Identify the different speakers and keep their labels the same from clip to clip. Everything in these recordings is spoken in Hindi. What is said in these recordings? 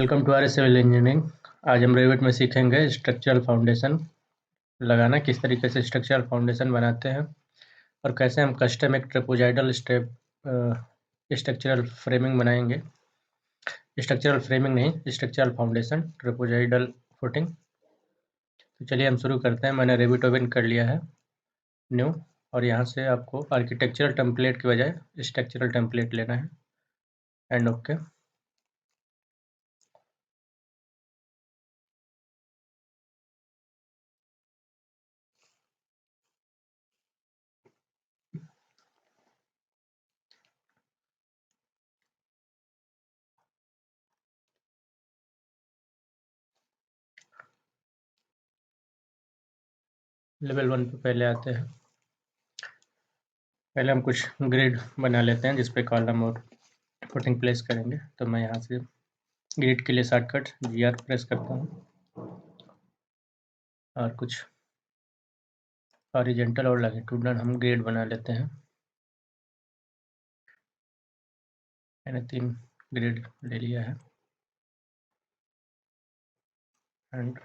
Speaker 1: Welcome to our civil engineering. आज हम रेविट में सीखेंगे स्ट्रक्चरल फाउंडेशन लगाना, किस तरीके से स्ट्रक्चरल फाउंडेशन बनाते हैं और कैसे हम कस्टम एक ट्रेपोजाइडल स्ट्रक्चरल फ्रेमिंग बनाएंगे। स्ट्रक्चरल फ्रेमिंग नहीं, स्ट्रक्चरल फाउंडेशन, ट्रेपोजाइडल फुटिंग। तो चलिए हम शुरू करते हैं। मैंने रेविट ओपन कर लिया है, न्यू, और यहाँ से आपको आर्किटेक्चरल टेम्पलेट की बजाय स्ट्रक्चरल टेम्पलेट लेना है एंड ओके। लेवल 1 पे पहले आते हैं। पहले हम कुछ ग्रिड बना लेते हैं जिस पे कॉलम और फुटिंग प्लेस करेंगे। तो मैं यहाँ से ग्रिड के लिए शॉर्टकट GR प्रेस करता हूँ और कुछ हॉरिजॉन्टल और लॉन्गिट्यूडनल हम ग्रिड बना लेते हैं। मैंने 3 ग्रिड ले लिया है एंड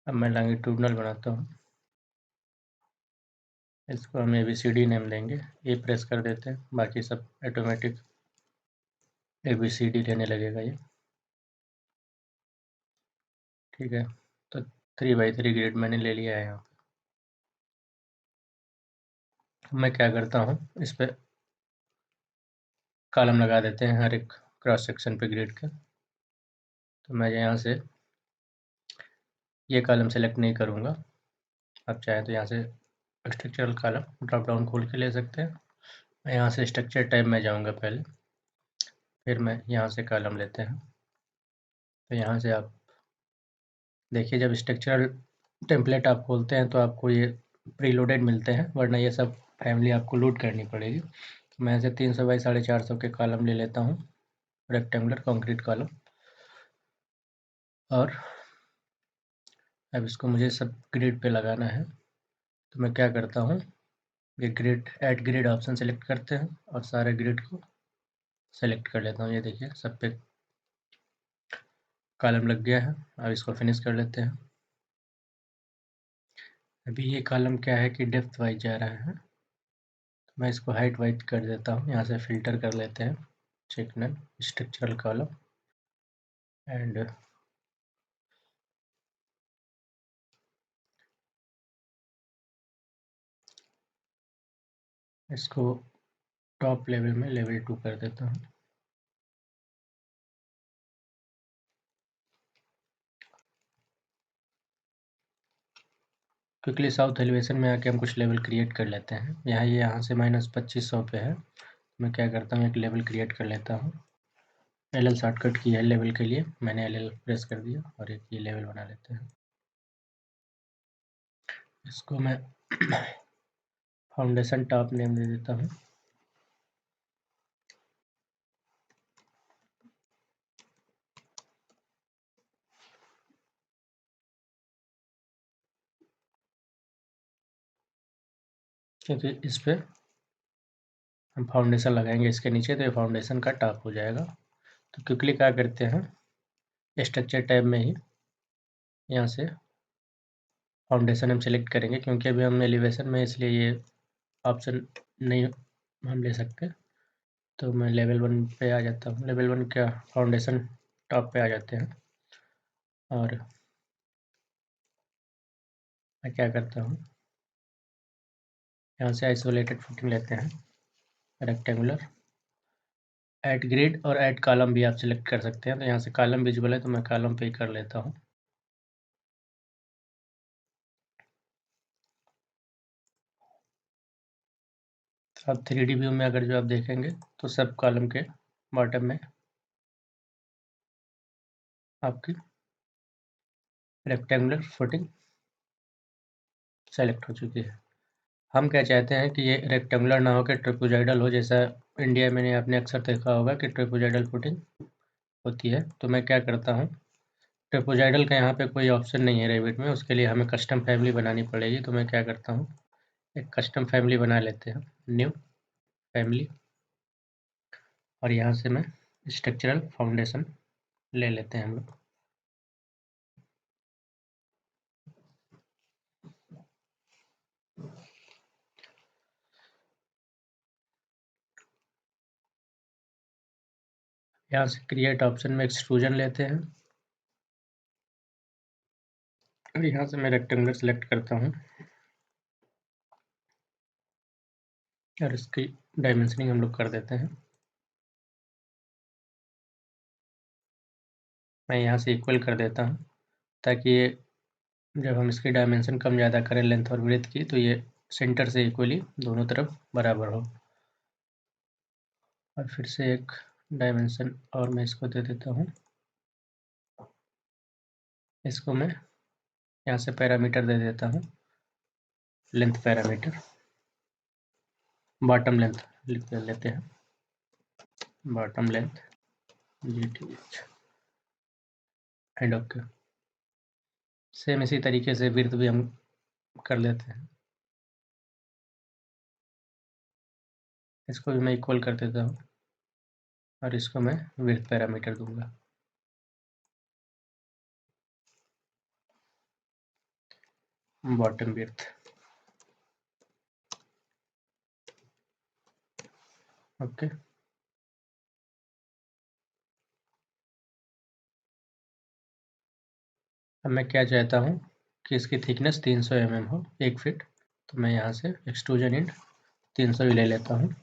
Speaker 1: अब मैं लॉन्गिट्यूडनल बनाता हूँ। इसको हम ABCD नेम देंगे, ये प्रेस कर देते हैं, बाकी सब ऑटोमेटिक ABCD लेने लगेगा ये। ठीक है, तो 3x3 ग्रिड मैंने ले लिया है। यहाँ मैं क्या करता हूँ, इस पर कॉलम लगा देते हैं हर एक क्रॉस सेक्शन पे ग्रिड के। तो मैं यहाँ से ये कॉलम सेलेक्ट नहीं करूँगा। आप चाहें तो यहाँ से स्ट्रक्चरल कॉलम ड्रॉप डाउन खोल के ले सकते हैं। मैं यहाँ से स्ट्रक्चर टाइप में जाऊँगा पहले, फिर मैं यहाँ से कॉलम लेते हैं। तो यहाँ से आप देखिए, जब स्ट्रक्चरल टेम्पलेट आप खोलते हैं तो आपको ये प्रीलोडेड मिलते हैं, वरना ये सब फैमिली आपको लोड करनी पड़ेगी। तो मैं ऐसे 300 बाई 450 के कॉलम ले लेता हूँ, रेक्टेंगुलर कंक्रीट कॉलम। और अब इसको मुझे सब ग्रिड पे लगाना है। तो मैं क्या करता हूँ, ये grid add grid option select करते हैं और सारे ग्रिड को सेलेक्ट कर लेता हूँ। ये देखिए सब पे कॉलम लग गया है। अब इसको फिनिश कर लेते हैं। अभी ये कॉलम क्या है कि डेप्थ वाइज जा रहा है, तो मैं इसको हाइट वाइज कर देता हूँ। यहाँ से फिल्टर कर लेते हैं, check non structural column and इसको टॉप लेवल में लेवल 2 कर देता हूँ। क्विकली साउथ एलिवेशन में आके हम कुछ लेवल क्रिएट कर लेते हैं। यहाँ से -2500 पे है। मैं क्या करता हूँ, एक लेवल क्रिएट कर लेता हूँ। LL शॉर्टकट की है लेवल के लिए, मैंने LL प्रेस कर दिया और एक ये लेवल बना लेते हैं। इसको मैं फाउंडेशन टॉप नेम दे देता हूँ। क्योंकि इस पे हम फाउंडेशन लगाएंगे इसके नीचे, तो ये फाउंडेशन का टॉप हो जाएगा। तो क्विकली क्या करते हैं, स्ट्रक्चर टैब में ही यहाँ से फाउंडेशन हम सेलेक्ट करेंगे, क्योंकि अभी हम एलिवेशन में, इसलिए ये ऑप्शन नहीं हम ले सकते। तो मैं लेवल 1 पे आ जाता हूँ। लेवल 1 क्या, फाउंडेशन टॉप पे आ जाते हैं। और मैं क्या करता हूँ, यहाँ से आइसोलेटेड फुटिंग लेते हैं, रेक्टेंगुलर, ऐड ग्रिड और ऐड कॉलम भी आप सिलेक्ट कर सकते हैं। तो यहाँ से कॉलम विजुअल है, तो मैं कॉलम पे ही कर लेता हूँ। तो अब 3D व्यू में अगर जो आप देखेंगे तो सब कॉलम के बॉटम में आपकी रेक्टेंगुलर फुटिंग सेलेक्ट हो चुकी है। हम क्या चाहते हैं कि ये रेक्टेंगुलर ना होकर ट्रेपेजॉइडल हो, जैसा इंडिया में आपने अक्सर देखा होगा कि ट्रेपेजॉइडल फुटिंग होती है। तो मैं क्या करता हूँ, ट्रेपेजॉइडल का यहाँ पे कोई ऑप्शन नहीं है रेविट में, उसके लिए हमें कस्टम फैमिली बनानी पड़ेगी। तो मैं क्या करता हूँ, एक कस्टम फैमिली बना लेते हैं, न्यू फैमिली, और यहाँ से मैं स्ट्रक्चरल फाउंडेशन ले लेते हैं हम लोग। यहाँ से क्रिएट ऑप्शन में एक्सट्रूजन लेते हैं और यहाँ से मैं रेक्टेंगुलर सेलेक्ट करता हूँ और इसकी डायमेंशनिंग हम लोग कर देते हैं। मैं यहाँ से इक्वल कर देता हूँ ताकि ये जब हम इसकी डायमेंशन कम ज़्यादा करें लेंथ और ब्रेथ की तो ये सेंटर से इक्वली दोनों तरफ बराबर हो। और फिर से एक डायमेंशन और मैं इसको दे देता हूँ। इसको मैं यहाँ से पैरामीटर दे देता हूँ, लेंथ पैरामीटर, बॉटम लेंथ लिख लेते हैं, bottom length GTH and okay. Same इसी तरीके से विड्थ भी हम कर लेते हैं। इसको भी मैं इक्वल कर देता हूँ और इसको मैं विड्थ पैरामीटर दूंगा। Bottom width okay. अब मैं क्या चाहता हूँ कि इसकी थिकनेस 300 mm हो, 1 फीट। तो मैं यहाँ से एक्सट्रूजन इंड 300 ही ले लेता हूँ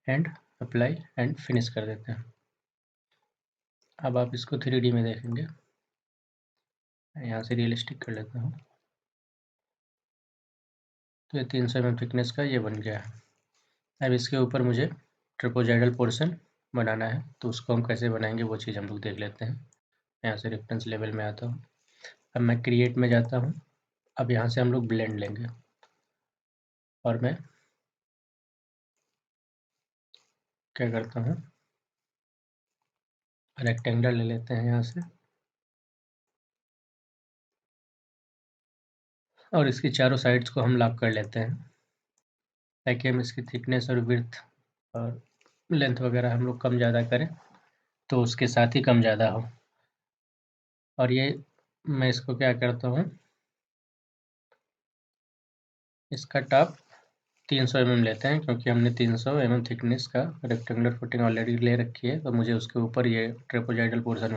Speaker 1: एंड अप्लाई एंड फिनिश कर देते हैं। अब आप इसको 3D में देखेंगे। मैं यहाँ से रियलिस्टिक कर लेता हूँ। तो ये 300 mm थिकनेस का ये बन गया है। अब इसके ऊपर मुझे ट्रापेजॉइडल पोर्शन बनाना है, तो उसको हम कैसे बनाएंगे वो चीज़ हम लोग देख लेते हैं। यहाँ से रेफरेंस लेवल में आता हूँ। अब मैं क्रिएट में जाता हूँ। अब यहाँ से हम लोग ब्लेंड लेंगे और मैं क्या करता हूँ, रेक्टेंगल ले लेते हैं यहाँ से और इसकी चारों साइड्स को हम लॉक कर लेते हैं ताकि हम इसकी थिकनेस और विड्थ और लेंथ वगैरह हम लोग कम ज़्यादा करें तो उसके साथ ही कम ज़्यादा हो। और ये मैं इसको क्या करता हूँ, इसका टॉप 300 mm लेते हैं क्योंकि हमने 300 mm थिकनेस का रेक्टेंगुलर फुटिंग ऑलरेडी ले रखी है, तो मुझे उसके ऊपर ये ट्रेपेजॉइडल पोर्शन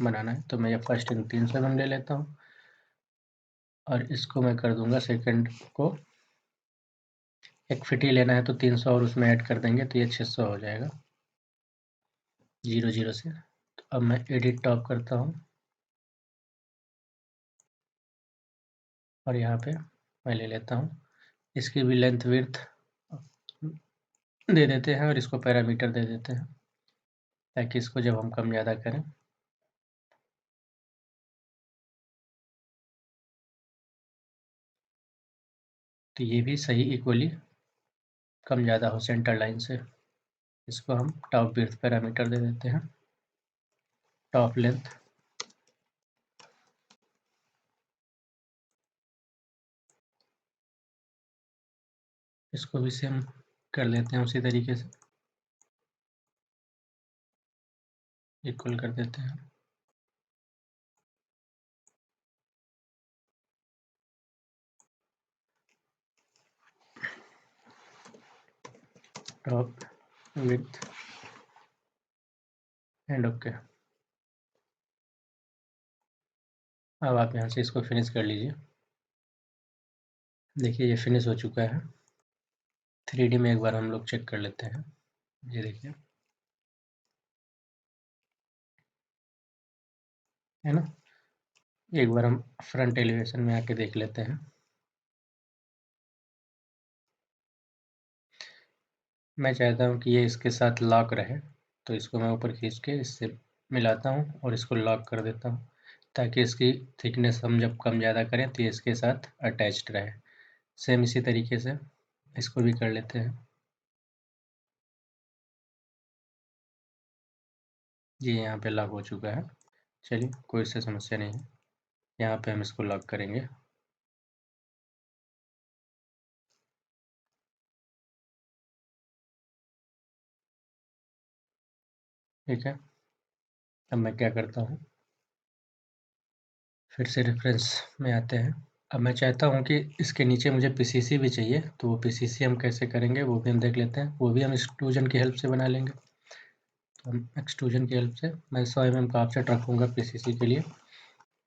Speaker 1: बनाना है। तो मैं ये फर्स्ट 300 mm ले लेता हूँ और इसको मैं कर दूंगा सेकंड को 1 फीट ही लेना है, तो 300 और उसमें ऐड कर देंगे तो ये 600 हो जाएगा 0 से। तो अब मैं एडिट टॉप करता हूँ और यहाँ पे मैं ले लेता हूँ, इसकी भी लेंथ विड्थ दे देते हैं और इसको पैरामीटर दे देते हैं ताकि इसको जब हम कम ज़्यादा करें तो ये भी सही इक्वली कम ज़्यादा हो सेंटर लाइन से। इसको हम टॉप विड्थ पैरामीटर दे देते हैं, टॉप लेंथ इसको भी सेम कर लेते हैं, उसी तरीके से इक्वल कर देते हैं। Top width and okay. अब आप यहाँ से इसको फिनिश कर लीजिए। देखिए ये फिनिश हो चुका है। 3D में एक बार हम लोग चेक कर लेते हैं। ये देखिए है ना, एक बार हम फ्रंट एलिवेशन में आके देख लेते हैं। मैं चाहता हूँ कि ये इसके साथ लॉक रहे, तो इसको मैं ऊपर खींच के इससे मिलाता हूँ और इसको लॉक कर देता हूँ ताकि इसकी थिकनेस हम जब कम ज़्यादा करें तो ये इसके साथ अटैच्ड रहे। सेम इसी तरीके से इसको भी कर लेते हैं। ये यहाँ पे लॉक हो चुका है। चलिए कोई इससे समस्या नहीं है। यहाँ पे हम इसको लॉक करेंगे। ठीक है, अब मैं क्या करता हूँ, फिर से रेफरेंस में आते हैं। अब मैं चाहता हूँ कि इसके नीचे मुझे पीसीसी भी चाहिए, तो वो पीसीसी हम कैसे करेंगे वो भी हम देख लेते हैं। वो भी हम एक्सट्रूजन की हेल्प से बना लेंगे। तो हम एक्सट्रूजन की हेल्प से मैं 100 mm का ऑफसेट रखूँगा पीसीसी के लिए।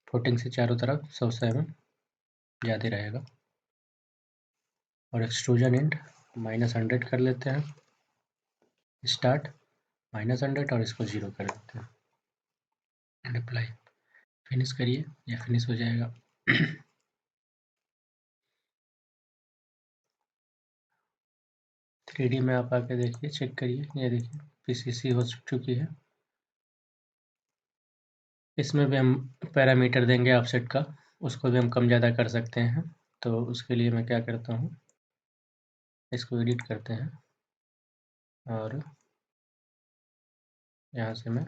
Speaker 1: फुटिंग से चारों तरफ 100 mm ज़्यादा रहेगा। और एक्सट्रूजन इंड -100 कर लेते हैं, स्टार्ट -100 और इसको 0 कर देते हैं, एंड अप्लाई। फिनिश करिए, ये फिनिश हो जाएगा। 3D में आप आके देखिए, चेक करिए, ये देखिए पीसीसी हो चुकी है। इसमें भी हम पैरामीटर देंगे ऑफसेट का, उसको भी हम कम ज़्यादा कर सकते हैं। तो उसके लिए मैं क्या करता हूँ, इसको एडिट करते हैं और यहाँ से मैं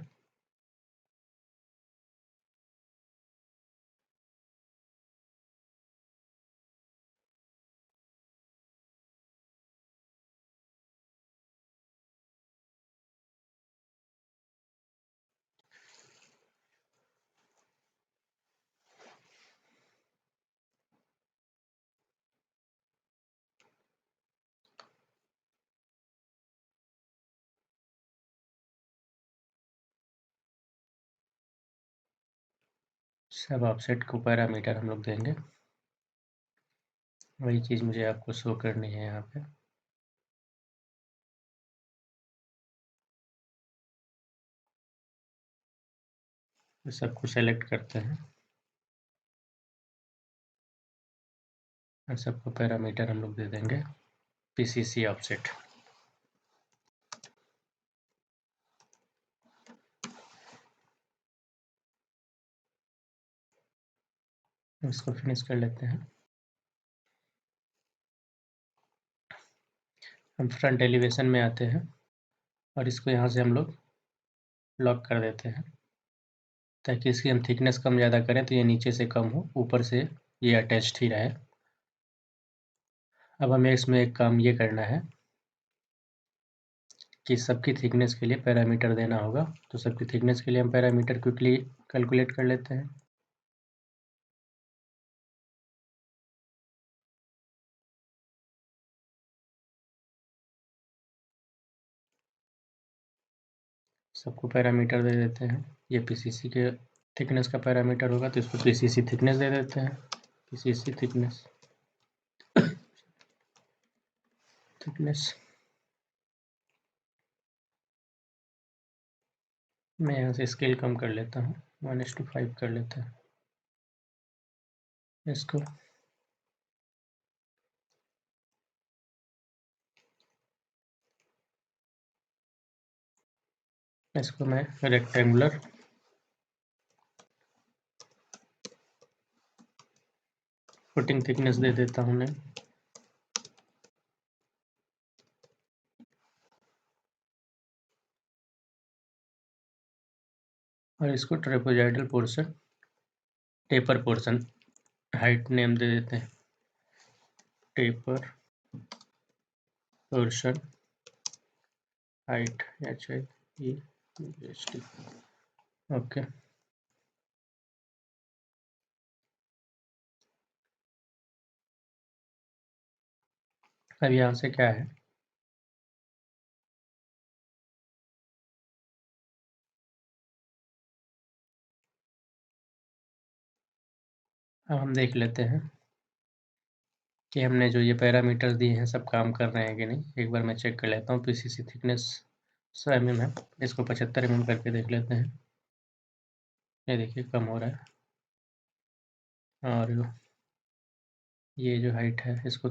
Speaker 1: सब ऑफसेट को पैरामीटर हम लोग देंगे। वही चीज़ मुझे आपको शो करनी है यहाँ पे। तो सबको सेलेक्ट करते हैं और सबको पैरामीटर हम लोग दे देंगे पीसीसी ऑफसेट। इसको फिनिश कर लेते हैं। हम फ्रंट एलिवेशन में आते हैं और इसको यहाँ से हम लोग लॉक कर देते हैं, ताकि इसकी हम थिकनेस कम ज़्यादा करें तो ये नीचे से कम हो, ऊपर से ये अटैच्ड ही रहे। अब हमें इसमें एक काम ये करना है कि सबकी थिकनेस के लिए पैरामीटर देना होगा। तो सबकी थिकनेस के लिए हम पैरामीटर क्विकली कैलकुलेट कर लेते हैं। सबको पैरामीटर दे देते हैं। ये पीसीसी के थिकनेस का पैरामीटर होगा, तो इसको पीसीसी थिकनेस दे देते हैं। पीसीसी थिकनेस मैं यहाँ से स्केल कम कर लेता हूँ, 1:5 कर लेते हैं इसको। इसको मैं रेक्टेंगुलर फुटिंग थिकनेस दे देता हूँ मैं। और इसको trapezoidal portion, taper portion height name दे देते हैं, taper portion height, HIEST। Okay, अब यहाँ से क्या है, अब हम देख लेते हैं कि हमने जो ये पैरामीटर दिए हैं सब काम कर रहे हैं कि नहीं। एक बार मैं चेक कर लेता हूँ। पीसीसी थिकनेस 100 mm है, इसको 75 mm करके देख लेते हैं। ये देखिए कम हो रहा है। और ये जो हाइट है इसको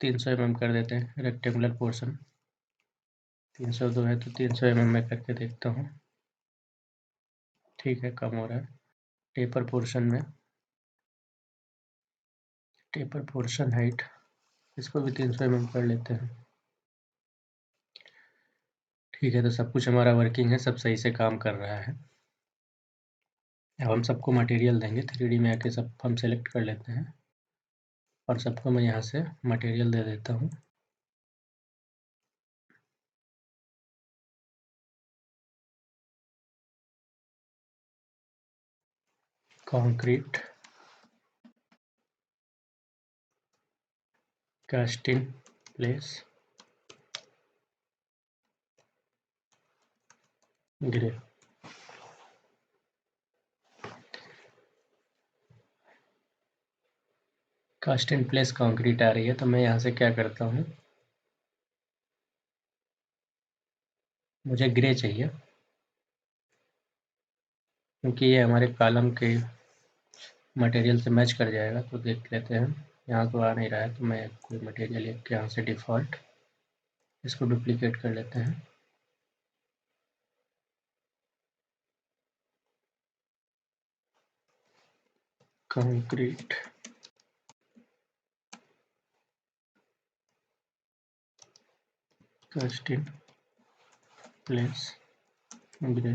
Speaker 1: 300 mm कर देते हैं। रेक्टेंगुलर पोर्शन 302 है, तो 300 mm में करके देखता हूँ। ठीक है, कम हो रहा है। टेपर पोर्शन में, टेपर पोर्शन हाइट, इसको भी 300 mm कर लेते हैं। ठीक है, तो सब कुछ हमारा वर्किंग है, सब सही से काम कर रहा है। अब हम सबको मटेरियल देंगे। 3D में आके सब हम सेलेक्ट कर लेते हैं और सबको मैं यहाँ से मटेरियल दे देता हूँ। concrete cast in place grey. Cast in place concrete आ रही है, तो मैं यहाँ से क्या करता हूँ, मुझे ग्रे चाहिए क्योंकि ये हमारे कॉलम के मटेरियल से मैच कर जाएगा। तो देख लेते हैं, यहाँ तो आ नहीं रहा है, तो मैं कोई मटेरियल एक यहाँ से डिफ़ॉल्ट इसको डुप्लीकेट कर लेते हैं। Concrete cast in place grey.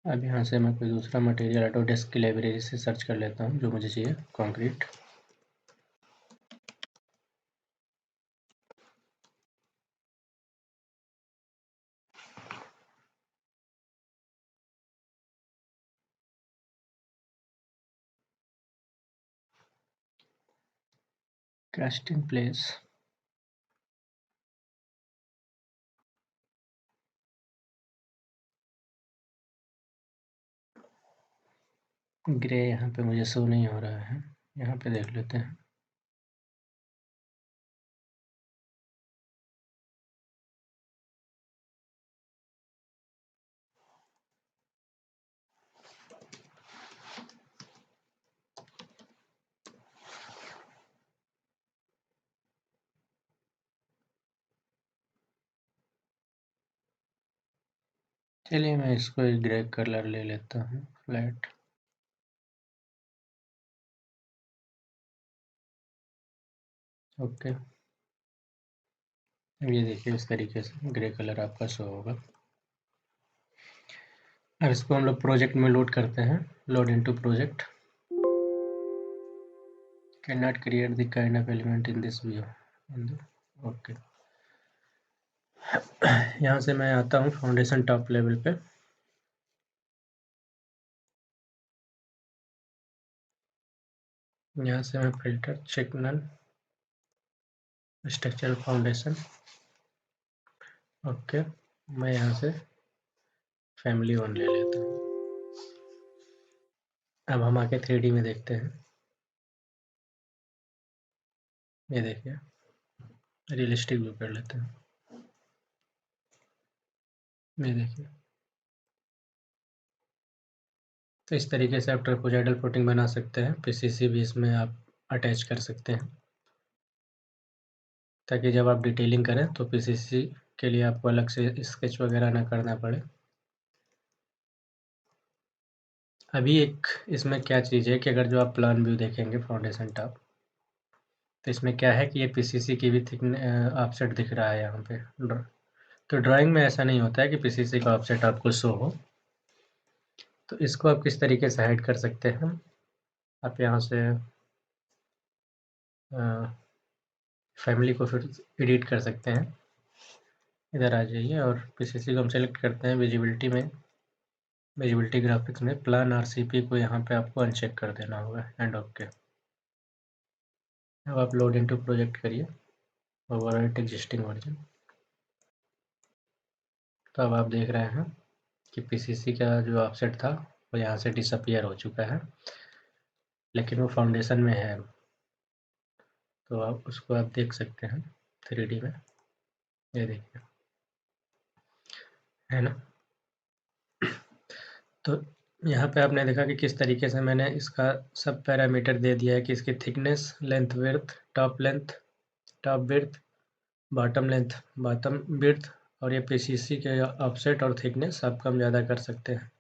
Speaker 1: अब यहाँ से मैं कोई दूसरा मटेरियल ऑटोडेस्क की लाइब्रेरी से सर्च कर लेता हूँ जो मुझे चाहिए, concrete. Cast in place grey यहाँ पे मुझे शो नहीं हो रहा है, यहाँ पे देख लेते हैं। चलिए मैं इसको एक ग्रे कलर ले लेता हूँ, फ्लैट। ओके, ये देखिए इस तरीके से ग्रे कलर आपका शो होगा। अब इसको हम लोग प्रोजेक्ट में लोड करते हैं, load into project. Can not create the kind of element in this view. Okay, यहाँ से मैं आता हूँ फाउंडेशन टॉप लेवल पे। यहाँ से मैं फिल्टर चेक नल स्ट्रक्चरल फाउंडेशन। ओके, मैं यहाँ से फैमिली वन ले लेता हूँ। अब हम आके 3D में देखते हैं। ये देखिए, रियलिस्टिक व्यू कर लेते हैं। ये देखिए, तो इस तरीके से आप ट्रापेजॉइडल फुटिंग बना सकते हैं। पीसीसी भी इसमें आप अटैच कर सकते हैं ताकि जब आप डिटेलिंग करें तो पीसीसी के लिए आपको अलग से स्केच वगैरह ना करना पड़े। अभी एक इसमें क्या चीज़ है कि अगर जो आप प्लान व्यू देखेंगे फाउंडेशन टॉप, तो इसमें क्या है कि ये पीसीसी की भी थिक ऑफसेट दिख रहा है यहाँ पे। तो ड्राइंग में ऐसा नहीं होता है कि पीसीसी का ऑफसेट आपको शो हो। तो इसको आप किस तरीके से हाइड कर सकते हैं, आप यहाँ से फैमिली को फिर एडिट कर सकते हैं। इधर आ जाइए और पीसीसी को हम सेलेक्ट करते हैं, विजिबिलिटी में, विजिबिलिटी ग्राफिक्स में प्लान आरसीपी को यहाँ पे आपको अनचेक कर देना होगा एंड ओके। अब आप लोड इनटू प्रोजेक्ट करिए, ओवरराइट एग्जिस्टिंग वर्जन। तो अब आप देख रहे हैं कि पीसीसी का जो ऑफसेट था वो यहाँ से डिसअपियर हो चुका है, लेकिन वो फाउंडेशन में है। तो आप उसको आप देख सकते हैं 3D में, ये देखिए, है ना। तो यहाँ पे आपने देखा कि किस तरीके से मैंने इसका सब पैरामीटर दे दिया है कि इसकी thickness, length width, top width, bottom length, bottom width, और ये पीसीसी के ऑफसेट और थिकनेस आप कम ज़्यादा कर सकते हैं।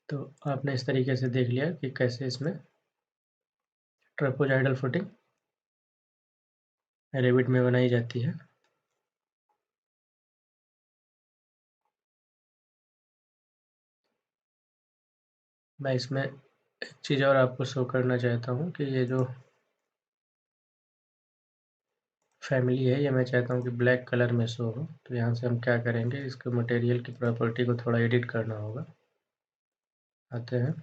Speaker 1: तो आपने इस तरीके से देख लिया कि कैसे इसमें ट्रापेजॉइडल फुटिंग रेविट में बनाई जाती है। मैं इसमें एक चीज़ और आपको शो करना चाहता हूँ कि ये जो फैमिली है, ये मैं चाहता हूँ कि ब्लैक कलर में शो हो। तो यहाँ से हम क्या करेंगे, इसको मटेरियल की प्रॉपर्टी को थोड़ा एडिट करना होगा। आते हैं,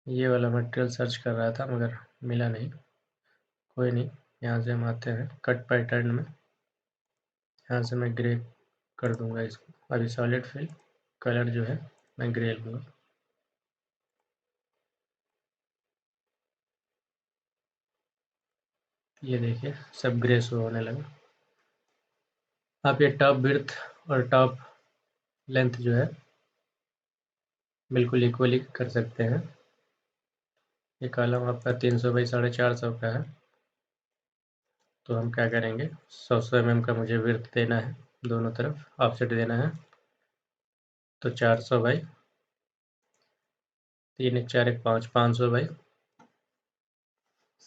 Speaker 1: ये वाला मटेरियल सर्च कर रहा था मगर मिला नहीं, कोई नहीं। यहाँ से हम आते हैं कट पैटर्न में, यहाँ से मैं ग्रे कर दूंगा इसको। अभी सॉलिड फिल कलर जो है मैं ग्रे लूँगा। ये देखिए सब ग्रे शो होने लगा। आप ये टॉप विड्थ और टॉप लेंथ जो है बिल्कुल इक्वली कर सकते हैं। ये कॉलम आपका 300 बाई 450 का है, तो हम क्या करेंगे, 100 mm का मुझे विड्थ देना है, दोनों तरफ ऑफसेट देना है। तो 400 बाई 3 1 4 1 5 500 बाई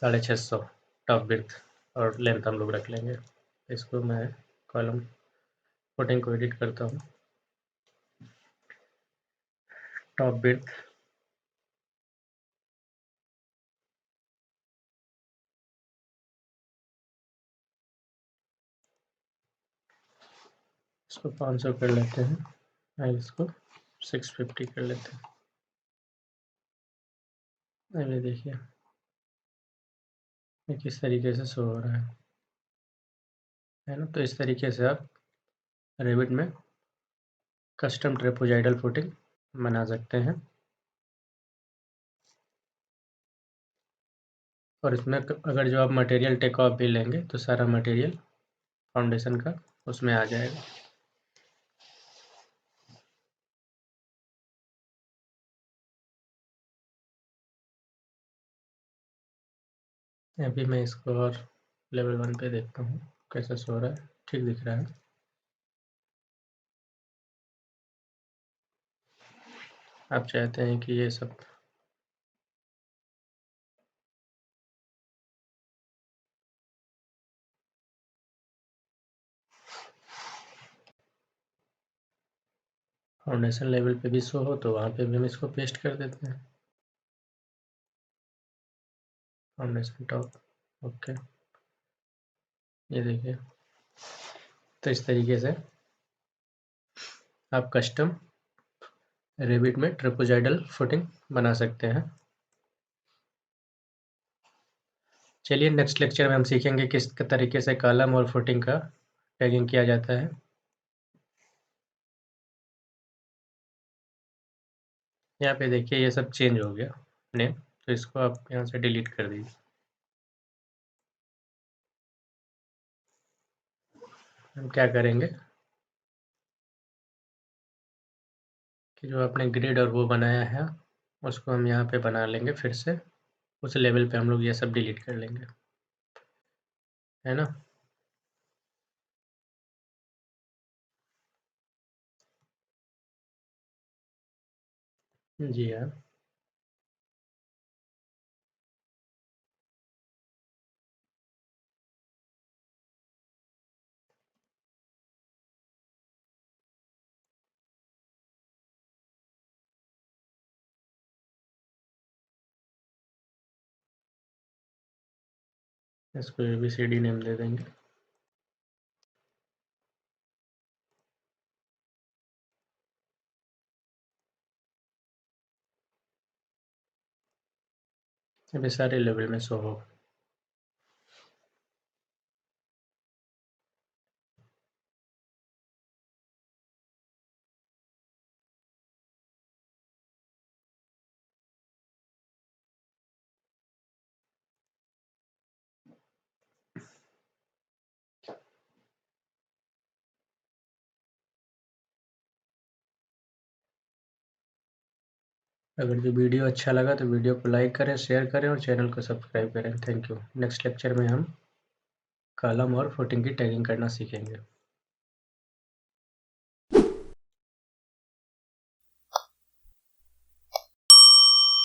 Speaker 1: 650 टॉप विड्थ और लेंथ हम लोग रख लेंगे। इसको मैं कॉलम फुटिंग को एडिट करता हूँ। टॉप विड्थ इसको 500 कर लेते हैं और इसको 650 कर लेते हैं। अभी देखिए ये किस तरीके से शो हो रहा है ना। तो इस तरीके से आप रेविट में कस्टम ट्रेपोजाइडल फुटिंग बना सकते हैं। और इसमें अगर जो आप मटेरियल टेक ऑफ भी लेंगे तो सारा मटेरियल फाउंडेशन का उसमें आ जाएगा। अभी मैं इसको और लेवल 1 पे देखता हूँ कैसा शो रहा है। ठीक दिख रहा है। आप चाहते हैं कि ये सब फाउंडेशन लेवल पे भी शो हो, तो वहाँ पे भी हम इसको पेस्ट कर देते हैं। Foundation top, okay. ये देखिए, तो इस तरीके से आप कस्टम रेविट में ट्रेपोजाइडल फुटिंग बना सकते हैं। चलिए नेक्स्ट लेक्चर में हम सीखेंगे किस तरीके से कॉलम और फुटिंग का टैगिंग किया जाता है। यहाँ पे देखिए ये सब चेंज हो गया नेम, तो इसको आप यहाँ से डिलीट कर दीजिए। हम क्या करेंगे कि जो आपने ग्रिड और वो बनाया है उसको हम यहाँ पे बना लेंगे फिर से। उस लेवल पे हम लोग ये सब डिलीट कर लेंगे, है ना। जी हाँ, इसको ABCD नेम दे देंगे। अभी सारे लेवल में शो होगा। अगर जो वीडियो अच्छा लगा तो वीडियो को लाइक करें, शेयर करें और चैनल को सब्सक्राइब करें। Thank you. नेक्स्ट लेक्चर में हम कॉलम और फुटिंग की टैगिंग करना सीखेंगे।